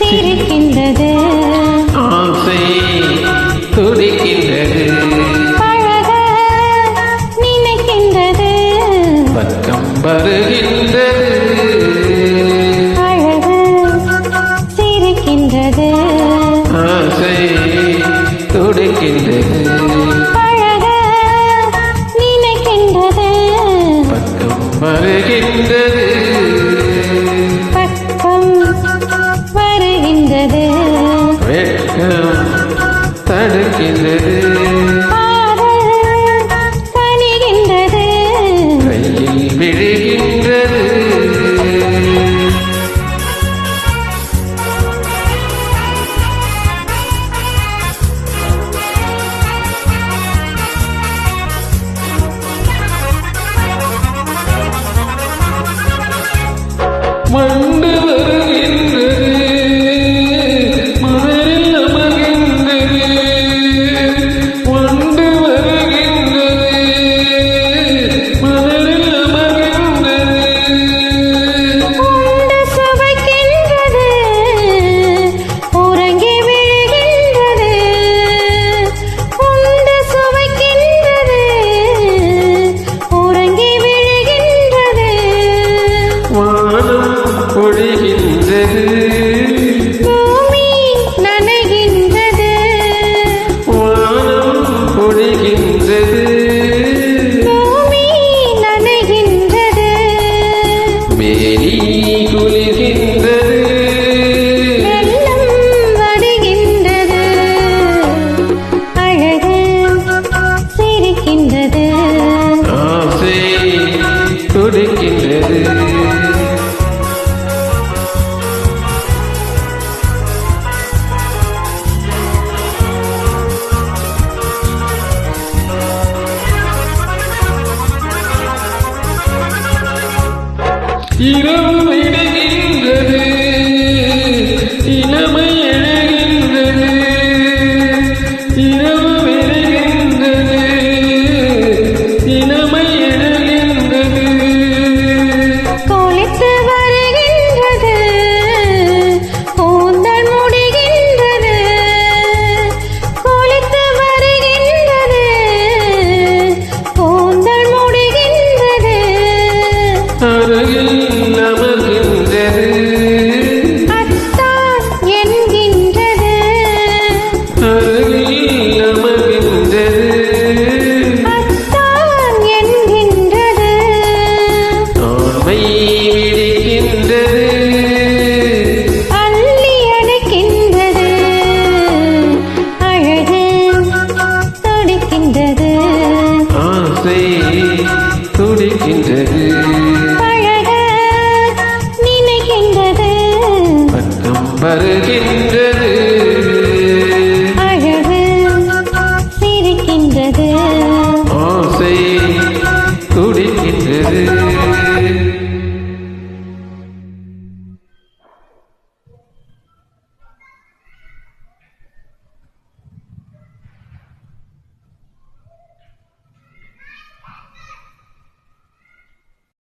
சிரிக்கின்றது, ஆசை துடிக்கின்றது, பழக நினைக்கின்றது, பக்கம் வருகின்றது, அழகு சிரிக்கின்றது, ஆசை துடிக்கின்றது, பழக நினைக்கின்றது, பக்கம் வருகின்றது, பக்கம் வருகின்றது, வெட்கம் தடுக்கின்றது, காதல் கனிகின்றது, கையில் விழுகின்றது, மண்டு வருகின்றது, மலரில் அமர்கின்றது, மண்டு வருகின்றது, மலரில் அமர்கின்றது, உண்டு சுவைக்கின்றது, உறங்கி விழுகின்றது, உண்டு சுவைக்கின்றது, உறங்கி விழுகின்றது, வானம் பொழிகின்றது, பூமி நனைகின்றது, வானம் பொழிகின்றது, பூமி நனைகின்றது, மேனி குளிர்கின்றது, வெள்ளம் வடிகின்றது, அழகு சிரிக்கின்றது, ஆசை துடிக்கின்றது, இரவு விடுகின்றது, இளமை எழுகின்றது, இரவு விடுகின்றது, இளமை எழுகின்றது, கொளித்து வருகின்றது, கூந்தல் முடிகின்றது, கொளித்து வருகின்றது, கூந்தல் முடிகின்றது, அருகில் அமர்கின்றது, அத்தான் என்கின்றது, அருகில் அமர்கின்றது, அத்தான் என்கின்றது, ஆண்மை விடுகின்றது, அள்ளி அணைக்கின்றது, அழகு துடிக்கின்றது, ஆசை துடிக்கின்றது,